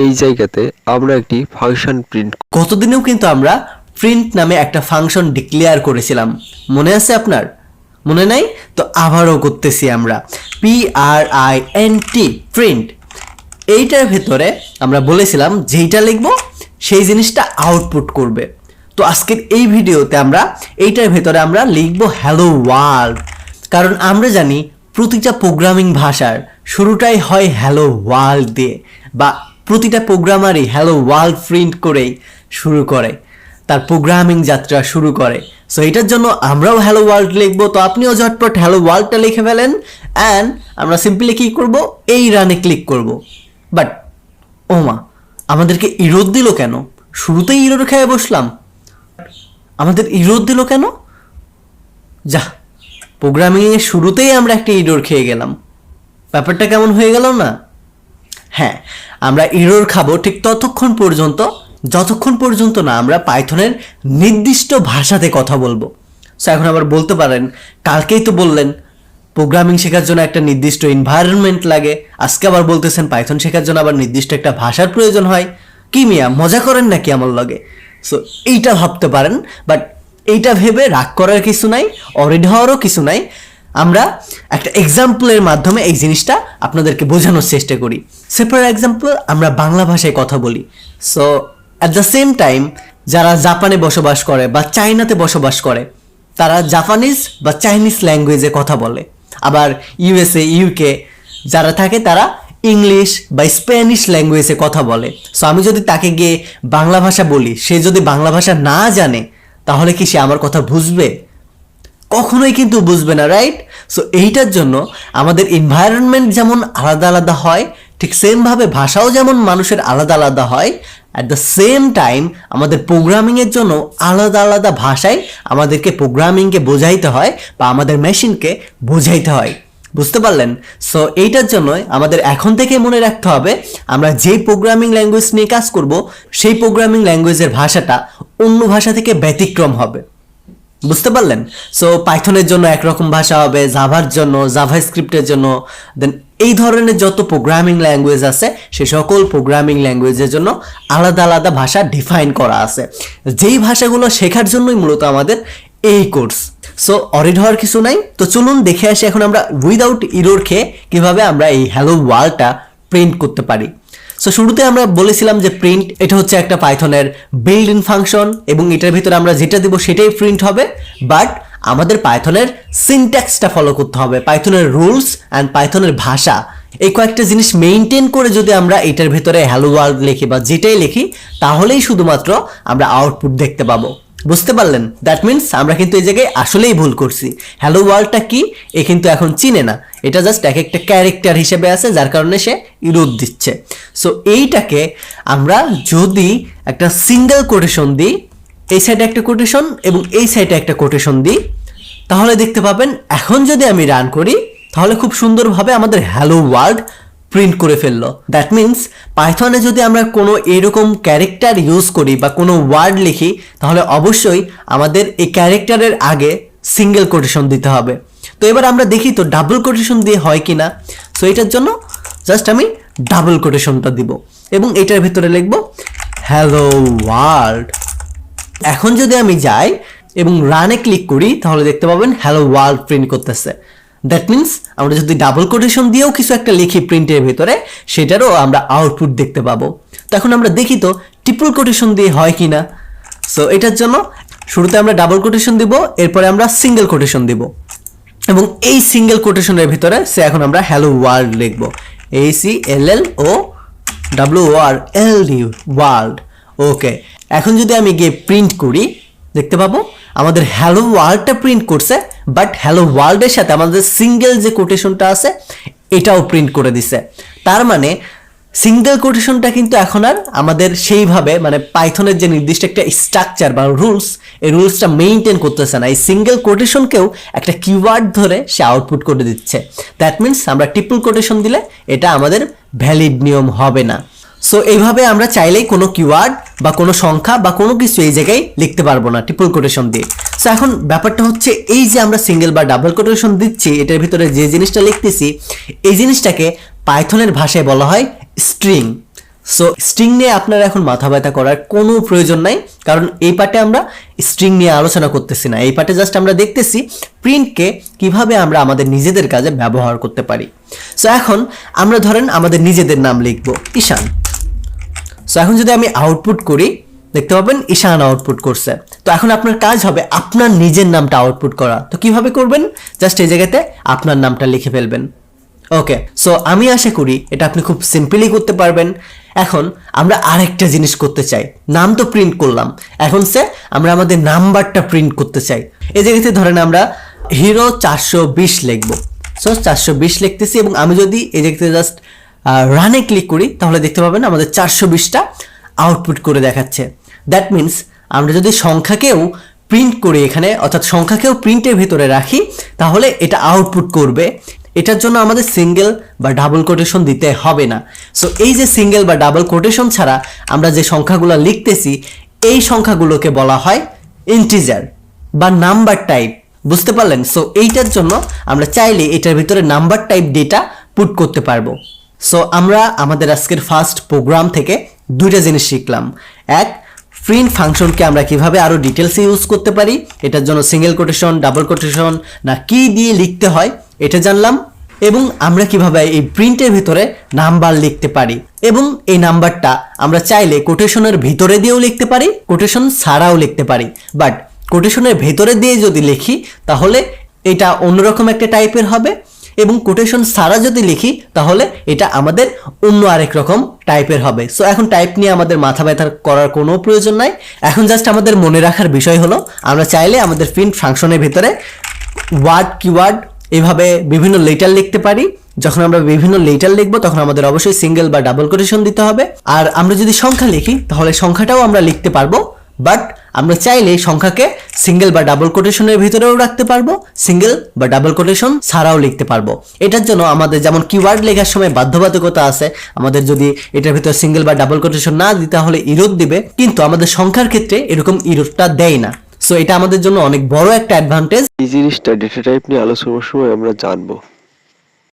এই জায়গাতে আমরা একটি ফাংশন প্রিন্ট গতদিনেও কিন্তু আমরা প্রিন্ট নামে একটা ফাংশন ডিক্লেয়ার করেছিলাম, মনে আছে আপনার? মনে নাই তো আবারও করতেছি আমরা PRINT প্রিন্ট। এইটার ভেতরে আমরা বলেছিলাম যেইটা লিখবো সেই জিনিসটা আউটপুট করবে। তো আজকের এই ভিডিওতে আমরা এইটার ভেতরে আমরা লিখবো হ্যালো ওয়ার্ল্ড, কারণ আমরা জানি প্রতিটা প্রোগ্রামিং ভাষার শুরুটাই হয় হ্যালো ওয়ার্ল্ড দিয়ে, বা প্রতিটা প্রোগ্রামারই হ্যালো ওয়ার্ল্ড প্রিন্ট করেই শুরু করে, তার প্রোগ্রামিং যাত্রা শুরু করে। সো এটার জন্য আমরাও হ্যালো ওয়ার্ল্ড লিখবো। তো আপনিও ঝটপট হ্যালো ওয়ার্ল্ডটা লিখে ফেলেন অ্যান্ড আমরা সিম্পলি কী করব, এই রানে ক্লিক করব। বাট ওমা, আমাদেরকে ইরোর দিল কেন? শুরুতেই ইরোর খেয়ে বসলাম, আমাদের ইরোর দিল কেন? যা, প্রোগ্রামিংয়ের শুরুতেই আমরা একটা ইরোর খেয়ে গেলাম, ব্যাপারটা কেমন হয়ে গেল না? হ্যাঁ, আমরা ইরোর খাবো ঠিক যতক্ষণ পর্যন্ত না আমরা পাইথনের নির্দিষ্ট ভাষাতে কথা বলবো। সো এখন আবার বলতে পারেন, কালকেই তো বললেন প্রোগ্রামিং শেখার জন্য একটা নির্দিষ্ট এনভায়রনমেন্ট লাগে, আজকে আবার বলতেছেন পাইথন শেখার জন্য আবার নির্দিষ্ট একটা ভাষার প্রয়োজন হয়। কি মিয়া, মজা করেন নাকি আমার লগে? সো এইটা ভাবতে পারেন, বাট এইটা ভেবে রাগ করার কিছু নাই, অরিড হওয়ারও কিছু নাই। আমরা একটা এক্সাম্পলের মাধ্যমে এই জিনিসটা আপনাদেরকে বোঝানোর চেষ্টা করি। ফর এক্সাম্পল, আমরা বাংলা ভাষায় কথা বলি। So at the same time যারা জাপানে বসবাস করে বা চায়নাতে বসবাস করে তারা জাপানিজ বা চাইনিজ ল্যাঙ্গুয়েজে কথা বলে। আবার USA, UK যারা থাকে তারা ইংলিশ বা স্প্যানিশ ল্যাঙ্গুয়েজে কথা বলে। সো আমি যদি তাকে গিয়ে বাংলা ভাষা বলি, সে যদি বাংলা ভাষা না জানে তাহলে কি সে আমার কথা বুঝবে? কখনোই কিন্তু বুঝবে না, রাইট? সো এইটার জন্য আমাদের এনভায়রনমেন্ট যেমন আলাদা আলাদা হয়, ঠিক সেমভাবে ভাষাও যেমন মানুষের আলাদা আলাদা হয়, অ্যাট দ্য সেম টাইম আমাদের প্রোগ্রামিংয়ের জন্য আলাদা আলাদা ভাষায় আমাদেরকে প্রোগ্রামিংকে বোঝাইতে হয় বা আমাদের মেশিনকে বোঝাইতে হয়। বুঝতে পারলেন? সো এইটার জন্যই আমাদের এখন থেকে মনে রাখতে হবে, আমরা যেই প্রোগ্রামিং ল্যাঙ্গুয়েজ নিয়ে কাজ করব সেই প্রোগ্রামিং ল্যাঙ্গুয়েজের ভাষাটা অন্য ভাষা থেকে ব্যতিক্রম হবে। বুঝতে পারলেন? সো পাইথনের জন্য একরকম ভাষা হবে, জাভার জন্য, জাভাস্ক্রিপ্টের জন্য, দেন এই ধরনের যত প্রোগ্রামিং ল্যাঙ্গুয়েজ আছে সে সকল প্রোগ্রামিং ল্যাঙ্গুয়েজের জন্য আলাদা আলাদা ভাষা ডিফাইন করা আছে, যেই ভাষাগুলো শেখার জন্যই মূলত আমাদের এই কোর্স। সো অরিড হওয়ার কিছু নাই। তো চলুন দেখে আসি এখন আমরা উইদাউট ইরোর খেয়ে কিভাবে আমরা এই হ্যালো ওয়ার্ল্ডটা প্রিন্ট করতে পারি। সো শুরুতে আমরা বলেছিলাম যে প্রিন্ট এটা হচ্ছে একটা পাইথনের বিল্ড ইন ফাংশন, এবং এটার ভিতরে আমরা যেটা দিব সেটাই প্রিন্ট হবে। বাট আমাদের পাইথনের সিনট্যাক্সটা ফলো করতে হবে, পাইথনের রুলস অ্যান্ড পাইথনের ভাষা, এই কয়েকটা জিনিস মেইনটেন করে যদি আমরা এটার ভেতরে হ্যালো ওয়ার্ল্ড লিখি বা যেটাই লিখি তাহলেই শুধুমাত্র আমরা আউটপুট দেখতে পাবো। বুঝতে পারলেন? দ্যাট মিনস আমরা কিন্তু এই জায়গায় আসলেই ভুল করছি। হ্যালো ওয়ার্ল্ডটা কি এ কিন্তু এখন চিনে না, এটা জাস্ট এক একটা ক্যারেক্টার হিসেবে আছে যার কারণে সে ইরোর দিচ্ছে। সো এইটাকে আমরা যদি একটা সিঙ্গেল কোটেশন দিই, এই সাইডে একটা কোটেশন এবং এই সাইডে একটা কোটেশন দিই, তাহলে দেখতে পাবেন এখন যদি আমি রান করি তাহলে খুব সুন্দরভাবে আমাদের হ্যালো ওয়ার্ল্ড প্রিন্ট করে ফেললো। দ্যাট মিনস পাইথনে যদি আমরা কোনো এরকম ক্যারেক্টার ইউজ করি বা কোনো ওয়ার্ড লিখি তাহলে অবশ্যই আমাদের এই ক্যারেক্টারের আগে সিঙ্গেল কোটেশন দিতে হবে। তো এবার আমরা দেখি তো ডাবল কোটেশন দিয়ে হয় কি না। সো এটার জন্য জাস্ট আমি ডাবল কোটেশনটা দিব এবং এটার ভিতরে লিখবো হ্যালো ওয়ার্ল্ড। এখন যদি আমি যাই এবং রানে ক্লিক করি তাহলে দেখতে পাবেন হ্যালো ওয়ার্ল্ড প্রিন্ট করতেছে। দ্যাট মিনস আমরা যদি ডাবল কোটেশন দিয়েও কিছু একটা লিখি প্রিন্টের ভিতরে সেটারও আমরা আউটপুট দেখতে পাবো। তো এখন আমরা দেখি তো ট্রিপল কোটেশন দিয়ে হয় কি না। সো এটার জন্য শুরুতে আমরা ডাবল কোটেশন দিব, এরপরে আমরা সিঙ্গেল কোটেশন দিব, এবং এই সিঙ্গেল কোটেশনের ভিতরে সে এখন আমরা হ্যালো ওয়ার্ল্ড লিখবো, ACLLOWORLD ওয়ার্ল্ড। ওকে, এখন যদি আমি গিয়ে প্রিন্ট করি দেখতে পাবো আমাদের হ্যালো ওয়ার্ল্ডটা প্রিন্ট করছে, বাট হ্যালো ওয়ার্ল্ডের সাথে আমাদের সিঙ্গেল যে কোটেশনটা আছে এটাও প্রিন্ট করে দিছে। তার মানে সিঙ্গেল কোটেশনটা কিন্তু এখন আর আমাদের সেইভাবে মানে পাইথনের যে নির্দিষ্ট একটা স্ট্রাকচার বা রুলস, এই রুলসটা মেইনটেন করতেছে না। এই সিঙ্গেল কোটেশনকেও একটা কিওয়ার্ড ধরে সে আউটপুট করে দিচ্ছে। দ্যাট মিনস আমরা ট্রিপল কোটেশন দিলে এটা আমাদের ভ্যালিড নিয়ম হবে না। সো এইভাবে আমরা চাইলেই কোনো কিওয়ার্ড বা কোনো সংখ্যা বা কোনো কিছু এই জায়গায় লিখতে পারবো না ট্রিপল কোটেশন দিয়ে। সো এখন ব্যাপারটা হচ্ছে এই যে আমরা সিঙ্গেল বা ডাবল কোটেশন দিচ্ছি এটার ভিতরে যে জিনিসটা লিখতেছি এই জিনিসটাকে পাইথনের ভাষায় বলা হয় স্ট্রিং। সো স্ট্রিং নিয়ে আপনারা এখন মাথা ব্যথা করার কোনো প্রয়োজন নাই, কারণ এই পার্টে আমরা স্ট্রিং নিয়ে আলোচনা করতেছি না। এই পার্টে জাস্ট আমরা দেখতেছি প্রিন্টকে কিভাবে আমরা আমাদের নিজেদের কাজে ব্যবহার করতে পারি। সো এখন আমরা ধরেন আমাদের নিজেদের নাম লিখব ঈশান। সো এখন যদি আমি আউটপুট করি, দেখতে পাবেন ঈশান আউটপুট করছে। তো এখন আপনার কাজ হবে আপনার নিজের নামটা আউটপুট করা। তো কিভাবে করবেন? জাস্ট এই জায়গাতে আপনার নামটা লিখে ফেলবেন। ওকে, সো আমি আশা করি এটা আপনি খুব সিম্পলি করতে পারবেন। এখন আমরা আরেকটা জিনিস করতে চাই। নাম তো প্রিন্ট করলাম, এখন আমরা আমাদের নাম্বারটা প্রিন্ট করতে চাই। এই জায়গাতে ধরেন আমরা হিরো 420 লিখব। সো 420 লিখতেছি এবং আমি যদি এই জায়গাতে জাস্ট রানে ক্লিক করি তাহলে দেখতে পাবেন আমাদের 420টা আউটপুট করে দেখাচ্ছে। দ্যাট মিনস আমরা যদি সংখ্যাকেও প্রিন্ট করি এখানে, অর্থাৎ সংখ্যাকেও প্রিন্টের ভিতরে রাখি, তাহলে এটা আউটপুট করবে। এটার জন্য আমাদের সিঙ্গেল বা ডাবল কোটেশন দিতে হবে না। সো এই যে সিঙ্গেল বা ডাবল কোটেশন ছাড়া আমরা যে সংখ্যাগুলো লিখতেছি, এই সংখ্যাগুলোকে বলা হয় ইন্টিজার বা নাম্বার টাইপ। বুঝতে পারলেন? সো এইটার জন্য আমরা চাইলে এটার ভিতরে নাম্বার টাইপ ডেটা পুট করতে পারবো। সো আমরা আমাদের আজকের ফার্স্ট প্রোগ্রাম থেকে দুইটা জিনিস শিখলাম। এক, প্রিন্ট ফাংশনকে আমরা কিভাবে আরো ডিটেলসে ইউজ করতে পারি, এটার জন্য সিঙ্গেল কোটেশন, ডাবল কোটেশন না কি দিয়ে লিখতে হয় এটা জানলাম। এবং আমরা কিভাবে এই প্রিন্টের ভিতরে নাম্বার লিখতে পারি, এবং এই নাম্বারটা আমরা চাইলে কোটেশনের ভিতরে দিয়েও লিখতে পারি, কোটেশন ছাড়াও লিখতে পারি। বাট কোটেশনের ভেতরে দিয়ে যদি লিখি তাহলে এটা অন্যরকম একটা টাইপের হবে, এবং কোটেশন ছাড়া যদি লিখি তাহলে এটা আমাদের অন্য আরেক রকম টাইপের হবে। সো এখন টাইপ নিয়ে আমাদের মাথা ব্যথা করার কোনো প্রয়োজন নাই। এখন জাস্ট আমাদের মনে রাখার বিষয় হলো আমরা চাইলে আমাদের প্রিন্ট ফাংশনের ভিতরে ওয়ার্ড, কিওয়ার্ড এইভাবে বিভিন্ন লেটার লিখতে পারি। যখন আমরা বিভিন্ন লেটার লিখবো তখন আমাদের অবশ্যই সিঙ্গেল বা ডাবল কোটেশন দিতে হবে। আর আমরা যদি সংখ্যা লিখি তাহলে সংখ্যাটাও আমরা লিখতে পারবো, বাট আমরা চাইলে সংখ্যাকে সিঙ্গেল বা ডাবল কোটেশনের ভিতরেও রাখতে পারবো, সিঙ্গেল বা ডাবল কোটেশন ছাড়াও লিখতে পারবো। এটার জন্য আমাদের যেমন কিওয়ার্ড লেখার সময় বাধ্যবাধকতা আছে, আমাদের যদি এটার ভিতরে সিঙ্গেল বা ডাবল কোটেশন না দিতে হলে ইরোড দিবে, কিন্তু আমাদের সংখ্যার ক্ষেত্রে এরকম ইরোডটা দেয় না। সো এটা আমাদের জন্য অনেক বড় একটা অ্যাডভান্টেজ। এই জিনিসটা ডেটা টাইপ নিয়ে আলোচনার সময় আমরা জানবো।